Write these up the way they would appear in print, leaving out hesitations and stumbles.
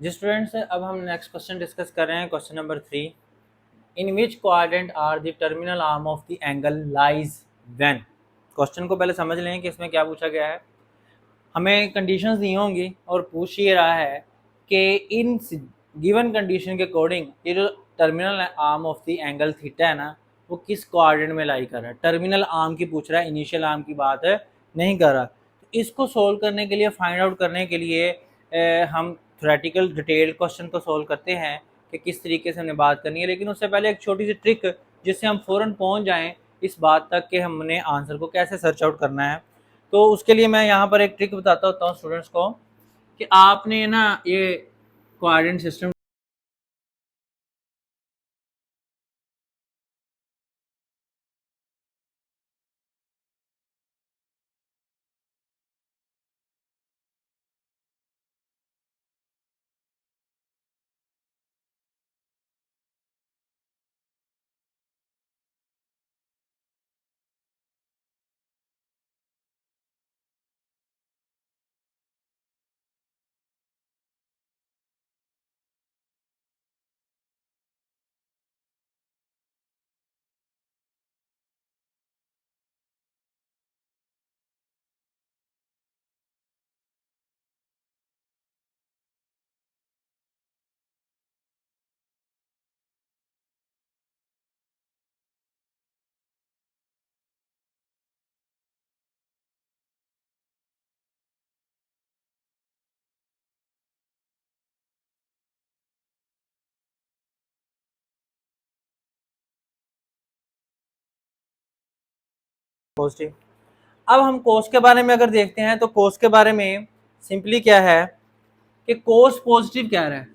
जी students, अब हम next question discuss कर रहे हैं। Question number 3, in which quadrant are the terminal arm of the angle lies when. Question को पहले समझ लें कि इसमें क्या पूछा गया है। हमें कंडीशंस दी होंगी और पूछ ये रहा है कि इन गिवन कंडीशन के अकॉर्डिंग ये जो terminal arm of the angle theta है ना, वो किस क्वाड्रेंट में लाई कर रहा है। टर्मिनल आर्म की पूछ रहा है, इनिशियल आर्म की बात है नहीं कर रहा। तो इसको सोल्व करने के लिए, फाइंड आउट करने के लिए हम थ्योरेटिकल डिटेल्ड क्वेश्चन को सोल्व करते हैं कि किस तरीके से हमने बात करनी है। लेकिन उससे पहले एक छोटी सी ट्रिक जिससे हम फ़ौरन पहुंच जाएं इस बात तक कि हमने आंसर को कैसे सर्च आउट करना है। तो उसके लिए मैं यहाँ पर एक ट्रिक बताता होता हूँ स्टूडेंट्स को कि आपने ना ये कोऑर्डिनेट सिस्टम पॉजिटिव। अब हम कोस के बारे में अगर देखते हैं तो कोस के बारे में सिंपली क्या है कि कोस पॉजिटिव कह रहा है।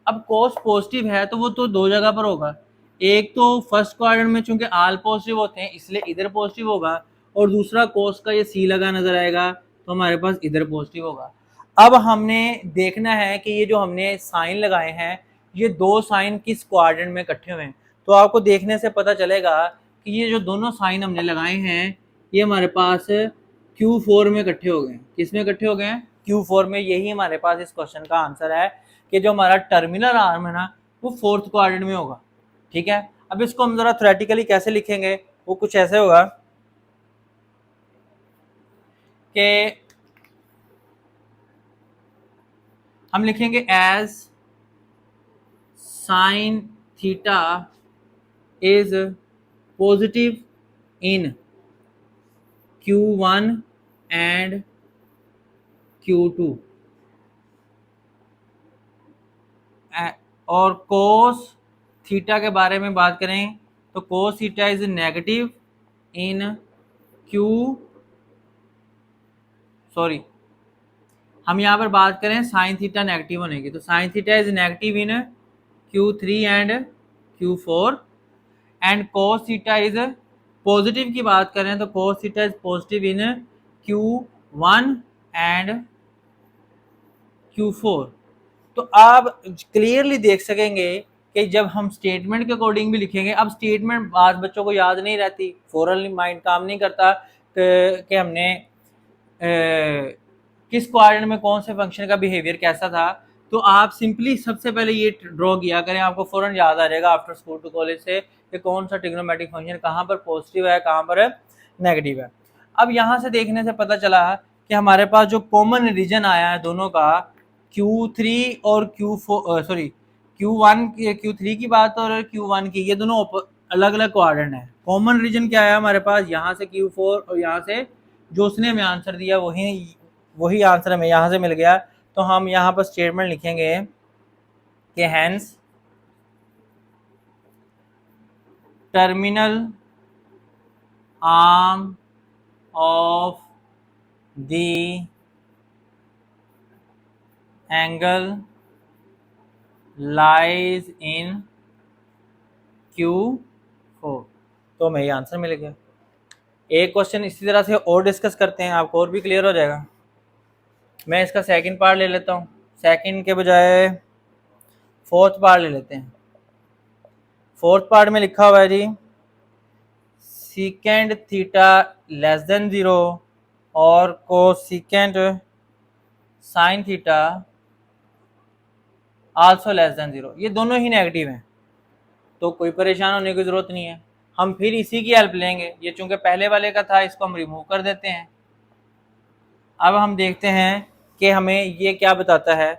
अब कोस पॉजिटिव है तो वो तो दो जगह पर होगा। एक तो फर्स्ट क्वाड्रेंट में चूंकि आल पॉजिटिव होते हैं इसलिए इधर पॉजिटिव होगा, और दूसरा कोस का ये सी लगा नजर आएगा तो हमारे पास इधर पॉजिटिव होगा। अब हमने देखना है कि ये जो हमने साइन लगाए हैं ये दो साइन किस क्वाड्रेंट में इकट्ठे हुए हैं। तो आपको देखने से पता चलेगा कि ये जो दोनों साइन हमने लगाए हैं ये हमारे पास Q4 में इकट्ठे हो गए। किस में इकट्ठे हो गए हैं? Q4 में। यही हमारे पास इस क्वेश्चन का आंसर है कि जो हमारा टर्मिनल आर्म है ना वो फोर्थ क्वाड्रेंट में होगा। ठीक है, अब इसको हम जरा थ्योरेटिकली कैसे लिखेंगे, वो कुछ ऐसे होगा कि हम लिखेंगे as sine theta is positive in Q1 and Q2 और कोस थीटा के बारे में बात करें तो cos theta is negative in Q sorry हम यहाँ पर बात करें साइन थीटा नेगेटिव होने की, तो sign theta is negative in Q3 and Q4 and cos theta is positive की बात करें तो cos theta is positive in Q1 and Q4। तो आप क्लियरली देख सकेंगे कि जब हम स्टेटमेंट के अकॉर्डिंग भी लिखेंगे, अब स्टेटमेंट आज बच्चों को याद नहीं रहती, फोरल माइंड काम नहीं करता कि हमने किस क्वाड्रेंट में कौन से फंक्शन का बिहेवियर कैसा था। तो आप सिंपली सबसे पहले ये ड्रॉ किया करें, आपको फौरन याद आ जाएगा आफ्टर स्कूल टू कॉलेज से कि कौन सा ट्रिग्नोमेट्रिक फंक्शन कहाँ पर पॉजिटिव है कहाँ पर नेगेटिव है। अब यहाँ से देखने से पता चला कि हमारे पास जो कॉमन रीजन आया है दोनों का Q3 और Q4 सॉरी Q1 Q3 की बात और Q1 की, ये दोनों अलग अलग क्वाड्रेंट है। कॉमन रीजन क्या है हमारे पास, यहाँ से Q4 और यहाँ से जो उसने हमें आंसर दिया वही आंसर हमें यहाँ से मिल गया। तो हम यहाँ पर स्टेटमेंट लिखेंगे कि hence terminal arm of the angle lies in Q4। तो हमें ये आंसर मिल गया। एक क्वेश्चन इसी तरह से और डिस्कस करते हैं, आपको और भी क्लियर हो जाएगा। मैं इसका सेकंड पार्ट ले लेता हूँ, सेकंड के बजाय फोर्थ पार्ट ले लेते हैं। फोर्थ पार्ट में लिखा हुआ है जी सीकेंड थीटा लेस देन 0 और cosecant sine theta also less than 0, ये दोनों ही नेगेटिव हैं, तो कोई परेशान होने की ज़रूरत नहीं है। हम फिर इसी की हेल्प लेंगे, ये चूंकि पहले वाले का था इसको हम रिमूव कर देते हैं। अब हम देखते हैं कि हमें ये क्या बताता है।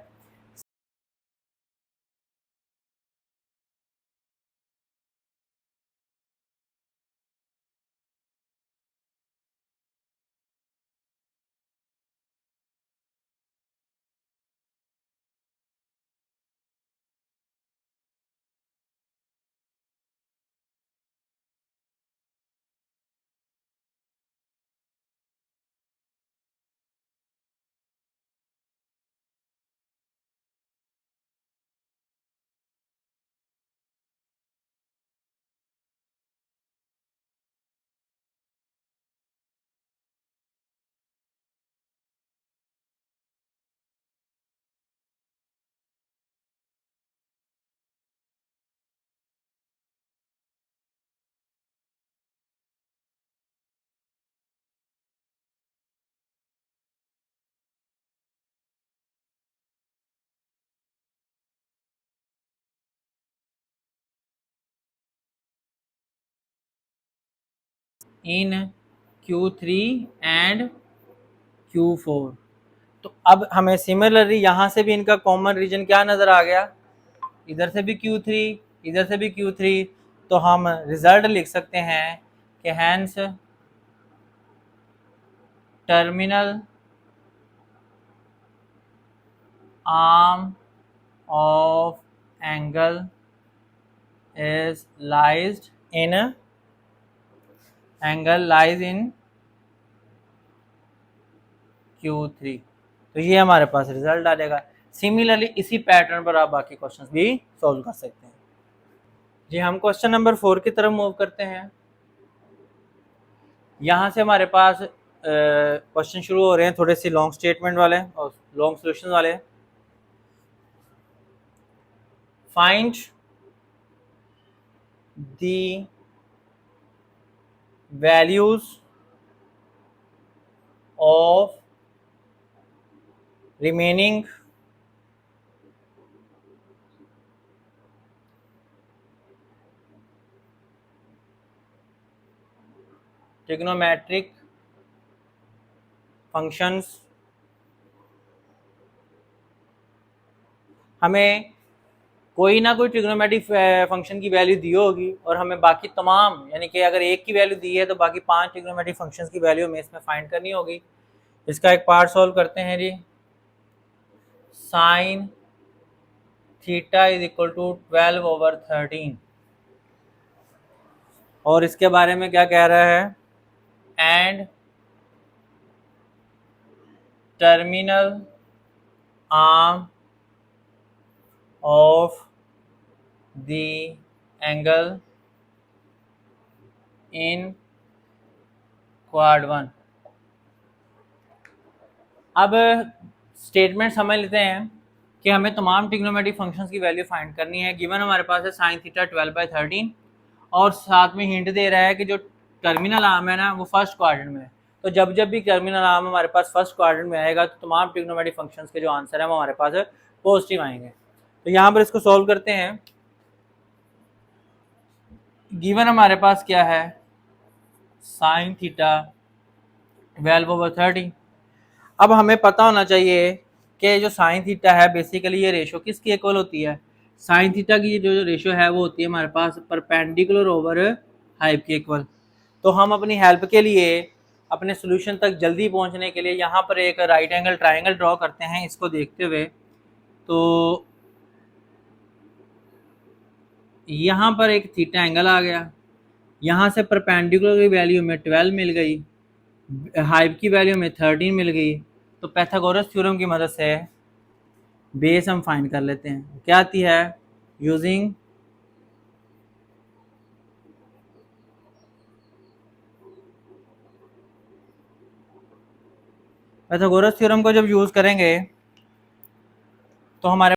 इन Q3 एंड Q4, तो अब हमें सिमिलरली यहाँ से भी इनका कॉमन रीजन क्या नज़र आ गया, इधर से भी Q3, इधर से भी Q3, तो हम रिजल्ट लिख सकते हैं कि hence terminal arm of angle is lies in angle lies in Q3, तो ये हमारे पास रिजल्ट आ जाएगा। सिमिलरली इसी पैटर्न पर आप बाकी क्वेश्चंस भी सॉल्व कर सकते हैं। जी हम क्वेश्चन नंबर 4 की तरफ मूव करते हैं। यहाँ से हमारे पास क्वेश्चन शुरू हो रहे हैं थोड़े से लॉन्ग स्टेटमेंट वाले और लॉन्ग सॉल्यूशन वाले। Find the values of remaining trigonometric functions. हमें कोई ना कोई ट्रिग्नोमेट्रिक फंक्शन की वैल्यू दी होगी और हमें बाकी तमाम, यानी कि अगर एक की वैल्यू दी है तो बाकी 5 ट्रिग्नोमेट्रिक फंक्शंस की वैल्यू हमें इसमें फाइंड करनी होगी। इसका एक पार्ट सॉल्व करते हैं जी। Sine theta is equal to 12/13, और इसके बारे में क्या कह रहा है, and terminal arm of the angle in quad 1। अब स्टेटमेंट समझ लेते हैं कि हमें तमाम ट्रिग्नोमेट्रिक फंक्शंस की वैल्यू फाइंड करनी है। गिवन हमारे पास है साइन थीटा 12/13 और साथ में हिंट दे रहा है कि जो टर्मिनल आर्म है ना वो फर्स्ट क्वाड्रेंट में है। तो जब जब भी टर्मिनल आर्म हमारे पास फर्स्ट क्वाड्रेंट में आएगा तो तमाम ट्रिग्नोमेट्रिक फंक्शंस के जो आंसर है वो हमारे पास पॉजिटिव आएंगे। तो यहाँ पर इसको सॉल्व करते हैं। गिवन हमारे पास क्या है, साइन थीटा 12/13। अब हमें पता होना चाहिए कि जो साइन थीटा है बेसिकली ये रेशो किसकी इक्वल होती है। साइन थीटा की जो रेशो है वो होती है हमारे पास परपेंडिकुलर ओवर हाइप के इक्वल। तो हम अपनी हेल्प के लिए अपने सोल्यूशन तक जल्दी पहुंचने के लिए यहाँ पर एक राइट एंगल ट्राइंगल ड्रॉ करते हैं इसको देखते हुए। तो यहाँ पर एक थीटा एंगल आ गया, यहाँ से परपेंडिकुलर की वैल्यू में 12 मिल गई, हाइप की वैल्यू में 13 मिल गई। तो पैथागोरस थ्योरम की मदद से बेस हम फाइंड कर लेते हैं। क्या आती है, यूजिंग पैथागोरस थ्योरम को जब यूज करेंगे तो हमारे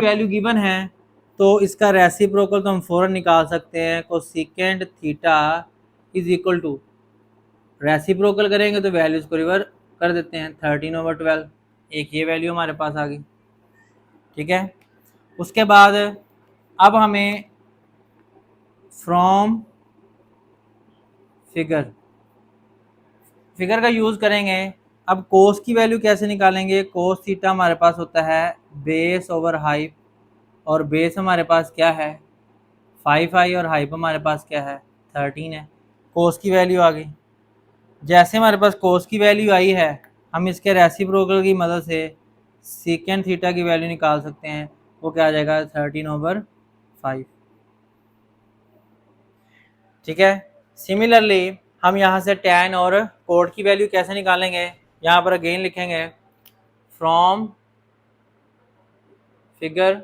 वैल्यू गिवन है तो इसका रेसिप्रोकल तो हम फ़ौरन निकाल सकते हैं। Cosecant theta is equal to, reciprocal करेंगे तो वैल्यूज को रिवर्स कर देते हैं, 13/12, एक ये वैल्यू हमारे पास आ गई। ठीक है, उसके बाद अब हमें फ्रॉम फिगर का यूज़ करेंगे। अब कोस की वैल्यू कैसे निकालेंगे? कोस थीटा हमारे पास होता है बेस ओवर हाइप, और बेस हमारे पास क्या है 5i, और हाइप हमारे पास क्या है 13 है। कोस की वैल्यू आ गई। जैसे हमारे पास कोस की वैल्यू आई है, हम इसके रेसिप्रोकल की मदद से सीकेंट थीटा की वैल्यू निकाल सकते हैं। वो क्या आ जाएगा 13/5। ठीक है, सिमिलरली हम यहाँ से tan और कोड की वैल्यू कैसे निकालेंगे? यहाँ पर अगेन लिखेंगे फ्रॉम फिगर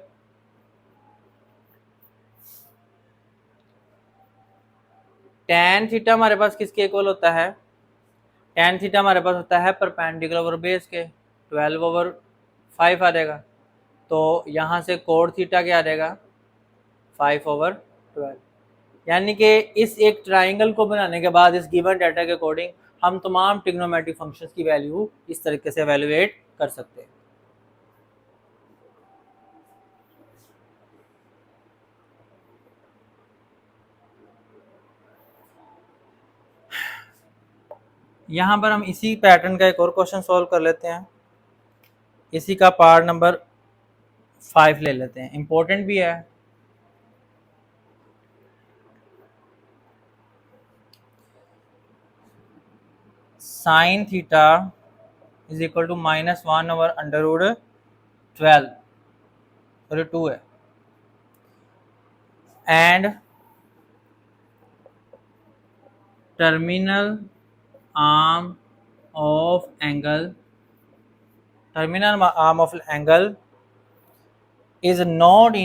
tan थीटा हमारे पास किसके इक्वल होता है? tan थीटा हमारे पास होता है परपेंडिकुलर ओवर बेस के, 12/5 आ जाएगा। तो यहाँ से कोड थीटा क्या आ जाएगा 5/12। यानी कि इस एक ट्राइंगल को बनाने के बाद इस गिवन डाटा के अकॉर्डिंग हम तमाम ट्रिग्नोमेट्रिक फंक्शंस की वैल्यू इस तरीके से एवेलुएट कर सकते हैं। यहाँ पर हम इसी पैटर्न का एक और क्वेश्चन सॉल्व कर लेते हैं। इसी का पार्ट नंबर 5 ले लेते हैं, इंपॉर्टेंट भी है। Sine theta is equal to -1/√12, sorry 2 है, and terminal arm of angle is not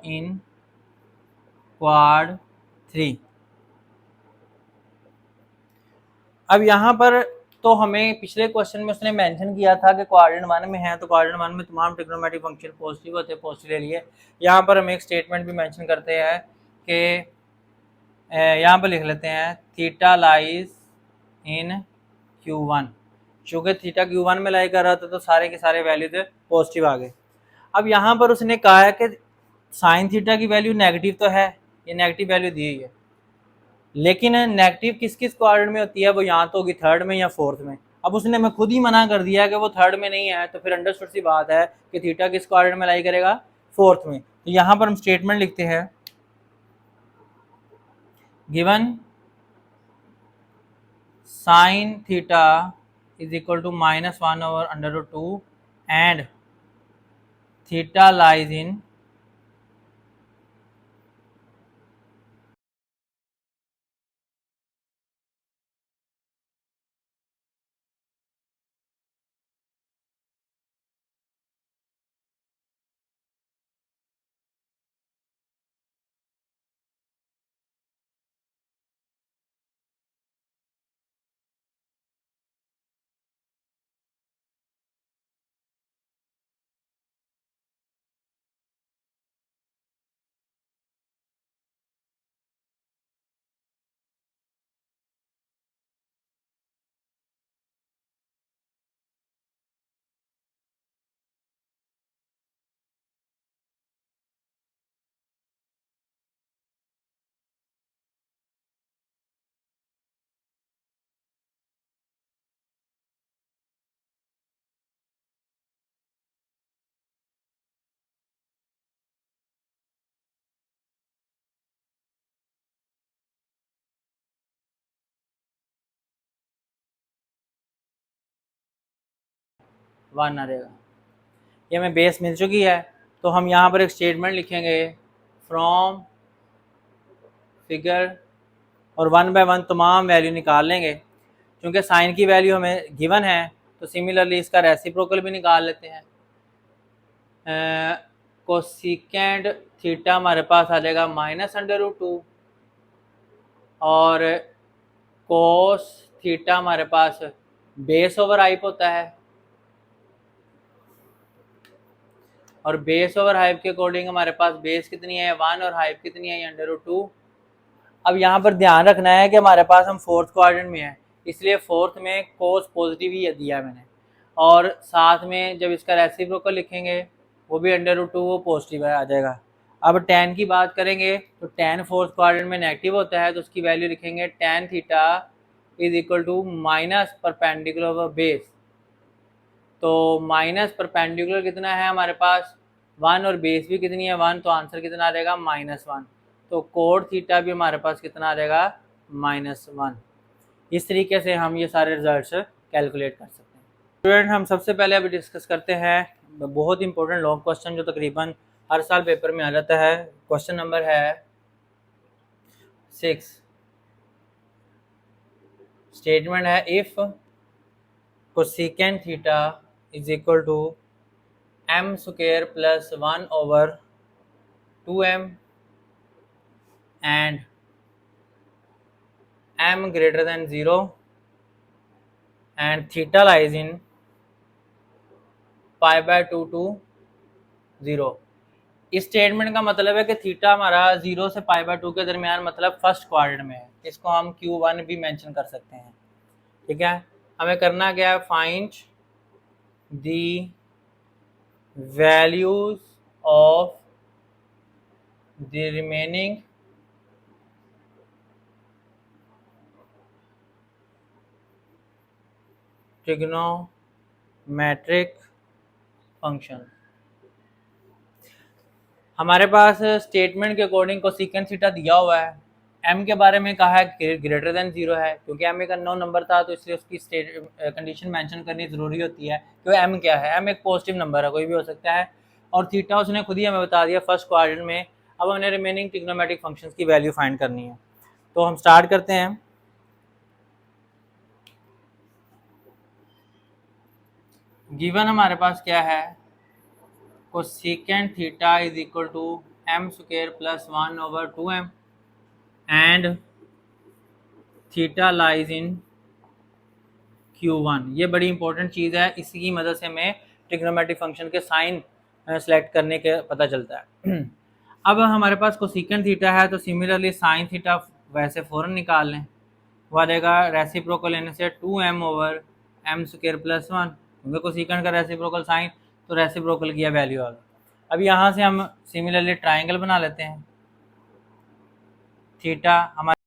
in quad 3। अब यहाँ पर तो हमें पिछले क्वेश्चन में उसने मेंशन किया था कि क्वाड्रेंट 1 में है, तो क्वाड्रेंट 1 में तमाम ट्रिग्नोमेट्रिक फंक्शन पॉजिटिव होते हैं, पॉजिटिव ले लिए। यहाँ पर हम एक स्टेटमेंट भी मेंशन करते हैं कि यहाँ पर लिख लेते हैं थीटा लाइज इन Q1। चूँकि थीटा Q1 में लाई कर रहा था तो सारे के सारे वैल्यूज पॉजिटिव आ गए। अब यहाँ पर उसने कहा है कि साइन थीटा की वैल्यू नेगेटिव तो है, ये नेगेटिव वैल्यू दी हुई है, लेकिन नेगेटिव किस किस क्वाड्रेंट में होती है? वो यहाँ तो होगी थर्ड में या फोर्थ में। अब उसने मैं खुद ही मना कर दिया कि वो थर्ड में नहीं है, तो फिर अंडरस्टूड सी बात है कि थीटा किस क्वाड्रेंट में लाई करेगा? फोर्थ में। तो यहाँ पर हम स्टेटमेंट लिखते हैं given sine theta is equal to -1/√2 and theta lies in one आ जाएगा। ये हमें बेस मिल चुकी है, तो हम यहाँ पर एक स्टेटमेंट लिखेंगे फ्रॉम फिगर, और 1 बाय 1 तमाम वैल्यू निकाल लेंगे। क्योंकि साइन की वैल्यू हमें गिवन है तो सिमिलरली इसका रेसिप्रोकल भी निकाल लेते हैं। कोसेकेंट थीटा हमारे पास आ जाएगा -√2, और कोस थीटा हमारे पास बेस ओवर हाइप होता है, और बेस ओवर हाइप के अकॉर्डिंग हमारे पास बेस कितनी है 1 और हाइप कितनी है √2। अब यहाँ पर ध्यान रखना है कि हमारे पास हम फोर्थ क्वाड्रेंट में है, इसलिए फोर्थ में कोस पॉजिटिव ही दिया मैंने, और साथ में जब इसका रेसिप्रोकल लिखेंगे वो भी √2 वो पॉजिटिव आ जाएगा। अब tan की बात करेंगे तो tan फोर्थ क्वाड्रेंट में नेगेटिव होता है, तो उसकी वैल्यू लिखेंगे tan theta is equal to minus perpendicular base. तो माइनस परपेंडिकुलर कितना है हमारे पास 1 और बेस भी कितनी है 1, तो आंसर कितना आ जाएगा -1। तो कोड थीटा भी हमारे पास कितना आ जाएगा -1। इस तरीके से हम ये सारे रिजल्ट्स कैलकुलेट कर सकते हैं। स्टूडेंट हम सबसे पहले अभी डिस्कस करते हैं बहुत इंपॉर्टेंट लॉन्ग क्वेश्चन जो तकरीबन हर साल पेपर में आ जाता है। क्वेश्चन नंबर है 6। स्टेटमेंट है if cosecant theta is equal to m square plus 1/2m and m greater than 0 and theta lies in π/2 to 0। इस स्टेटमेंट का मतलब है कि थीटा हमारा 0 से π/2 के दरमियान मतलब फर्स्ट क्वाड्रेंट में है। इसको हम Q1 भी मेंशन कर सकते हैं। ठीक है, हमें करना क्या है, find the values of the remaining trigonometric function. हमारे पास स्टेटमेंट के अकॉर्डिंग कोसेकेंट थीटा दिया हुआ है, m के बारे में कहा है ग्रेटर देन 0 है, क्योंकि m एक अननोन नंबर था तो इसलिए उसकी कंडीशन मेंशन करनी ज़रूरी होती है कि m क्या है। m एक पॉजिटिव नंबर है, कोई भी हो सकता है, और थीटा उसने खुद ही हमें बता दिया फर्स्ट क्वाड्रेंट में। अब हमें रिमेनिंग ट्रिग्नोमेट्रिक फंक्शंस की वैल्यू फाइंड करनी है, तो हम स्टार्ट करते हैं। गिवन हमारे पास क्या है, cosecant theta is equal to m square plus 1/2m and theta lies in Q1। ये बड़ी इंपॉर्टेंट चीज़ है, इसी की मदद से हमें ट्रिग्नोमेट्रिक फंक्शन के साइन सेलेक्ट करने के पता चलता है। अब हमारे पास कोसेकेंट थीटा है तो सिमिलरली साइन थीटा वैसे फ़ौरन निकाल लें, वो आ जाएगा रेसिप्रोकल लेने से 2m/m स्क्वायर प्लस 1, क्योंकि कोसेकेंट का रेसिप्रोकल साइन, तो रेसिप्रोकल की वैल्यू आ गई। अब यहाँ से हम सिमिलरली ट्राइंगल बना लेते हैं। थीटा हमारे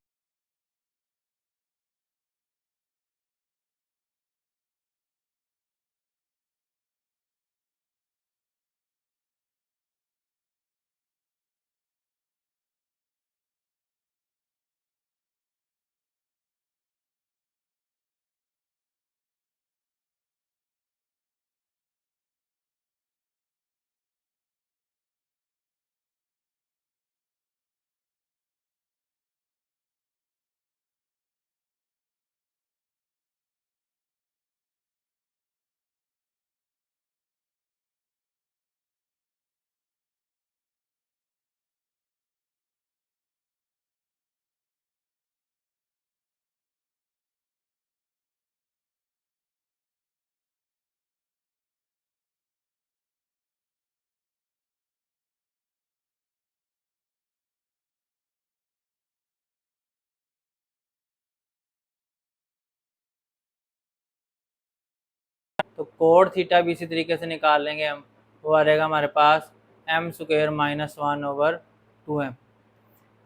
तो कोड थीटा भी इसी तरीके से निकाल लेंगे हम, वो आ जाएगा हमारे पास m स्क्वायर माइनस 1/2m।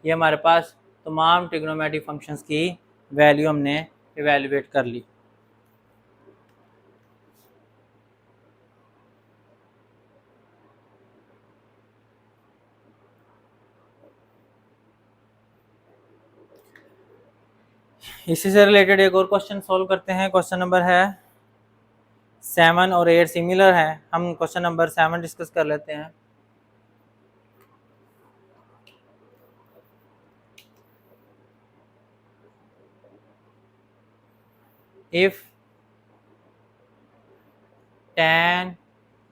ये हमारे पास तमाम ट्रिग्नोमेट्रिक फंक्शंस की वैल्यू हमने इवेल्युएट कर ली। इसी से रिलेटेड एक और क्वेश्चन सॉल्व करते हैं। क्वेश्चन नंबर है 7 और 8 सिमिलर है, हम क्वेश्चन नंबर 7 डिस्कस कर लेते हैं। If tan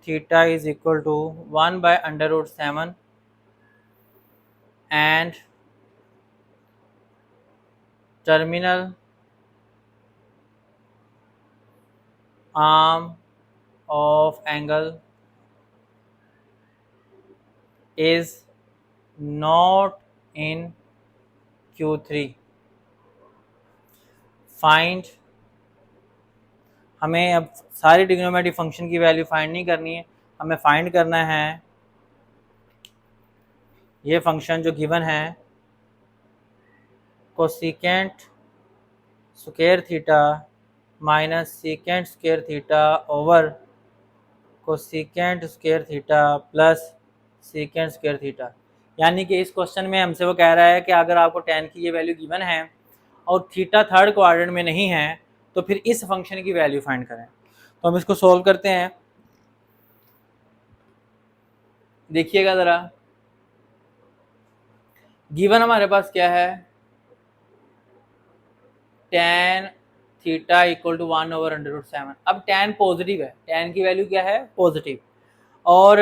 theta is equal to 1/√7 and terminal arm of angle is not in Q3, find. हमें अब सारी ट्रिग्नोमेट्रिक फंक्शन की वैल्यू फाइंड नहीं करनी है, हमें फाइंड करना है ये फंक्शन जो गिवन है cosecant square theta minus secant square theta over cosecant square theta plus secant square theta. यानी कि इस क्वेश्चन में हमसे वो कह रहा है कि अगर आपको tan की ये वैल्यू गिवन है और थीटा थर्ड क्वाड्रेंट में नहीं है तो फिर इस फंक्शन की वैल्यू फाइंड करें। तो हम इसको सोल्व करते हैं। देखिएगा ज़रा, गिवन हमारे पास क्या है, tan थीटा इक्वल टू 1/√7। अब tan पॉजिटिव है, tan की वैल्यू क्या है, पॉजिटिव, और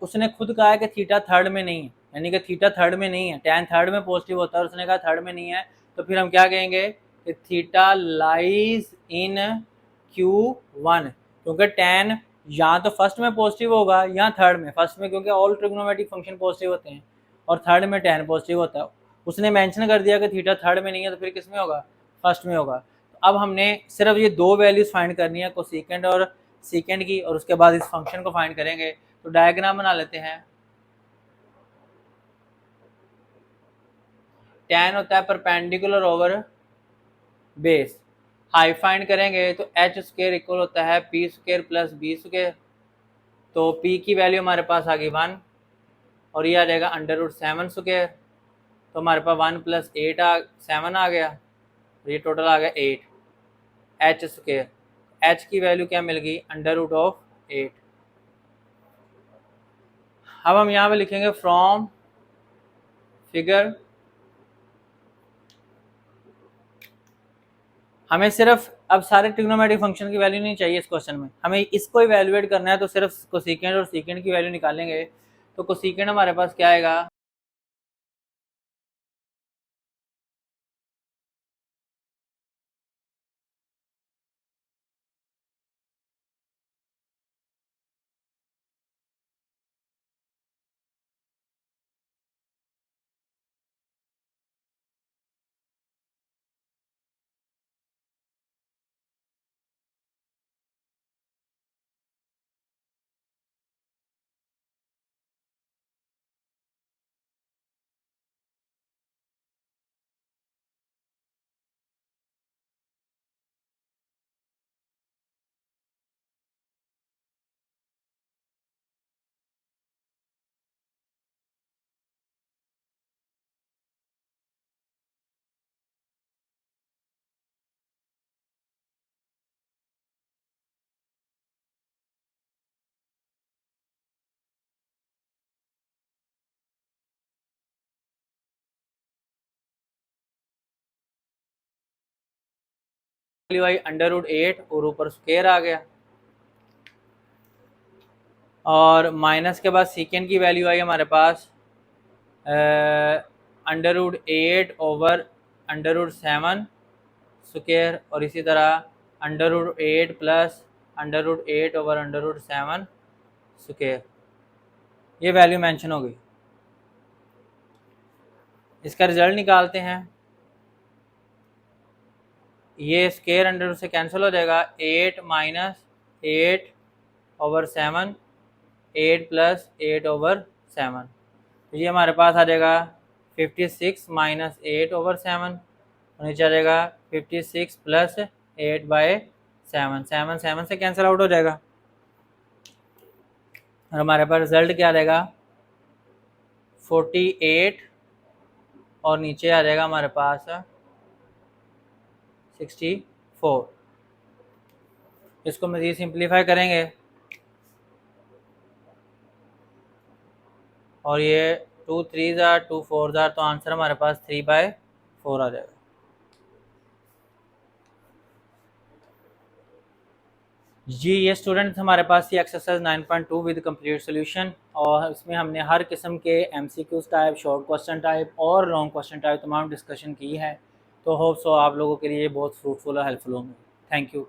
उसने खुद कहा है कि थीटा थर्ड में नहीं है, यानी कि थीटा थर्ड में नहीं है, tan थर्ड में पॉजिटिव होता है और उसने कहा थर्ड में नहीं है, तो फिर हम क्या कहेंगे कि थीटा लाइज इन Q1, क्योंकि tan या तो फर्स्ट में पॉजिटिव होगा या थर्ड में। फर्स्ट में क्योंकि ऑल ट्रिग्नोमेट्रिक फंक्शन पॉजिटिव होते हैं और थर्ड में tan पॉजिटिव होता है। उसने मेंशन कर दिया कि थीटा थर्ड में नहीं है, तो फिर किस में होगा, फर्स्ट में होगा। तो अब हमने सिर्फ ये दो वैल्यूज फाइंड करनी है, कोसेकेंट और सेकेंड की, और उसके बाद इस फंक्शन को फाइंड करेंगे। तो डायग्राम बना लेते हैं। tan होता है perpendicular over base, high find करेंगे तो h स्क्वायर इक्वल होता है p square plus b square. तो p की वैल्यू हमारे पास आ गई 1 और ये आ जाएगा √7 स्क्वायर, तो हमारे पास 1 + 7 आ गया, ये टोटल आ गया 8 h स्क्वायर। h की वैल्यू क्या मिल गई, √8। अब हम यहाँ पे लिखेंगे फ्रॉम फिगर, हमें सिर्फ अब सारे ट्रिग्नोमेट्रिक फंक्शन की वैल्यू नहीं चाहिए इस क्वेश्चन में, हमें इसको इवैल्यूएट करना है। तो सिर्फ कोसेकेंट और सेकेंट की वैल्यू निकालेंगे। तो कोसेकेंट हमारे पास क्या आएगा, वैल्यू आई √8 और ऊपर स्क्वायर आ गया, और माइनस के बाद सेकेंड की वैल्यू आई हमारे पास √8 ओवर √7 स्क्वायर, और इसी तरह √8 प्लस √8 ओवर √7 स्क्वायर। ये वैल्यू मेंशन हो गई। इसका रिजल्ट निकालते हैं। ये स्क्वायर अंडर से कैंसिल हो जाएगा, 8 - 8 ओवर 7, 8 + 8 ओवर 7। तो ये हमारे पास आ जाएगा 56 - 8 ओवर 7, और नीचे आ जाएगा 56 + 8/7। 7 7 से कैंसिल आउट हो जाएगा, और हमारे पास रिजल्ट क्या आ जाएगा, 48, और नीचे आ जाएगा हमारे पास 64। इसको मज़ीद सिंप्लीफाई करेंगे और ये 2 3 2 4, तो आंसर हमारे पास 3/4 आ जाएगा। जी ये स्टूडेंट्स हमारे पास ये एक्सरसाइज 9.2 विद कंप्लीट सोल्यूशन, और इसमें हमने हर किस्म के MCQs type, short question type और लॉन्ग क्वेश्चन टाइप तमाम डिस्कशन की है। तो होप सो आप लोगों के लिए बहुत फ्रूटफुल और हेल्पफुल होंगे। Thank you.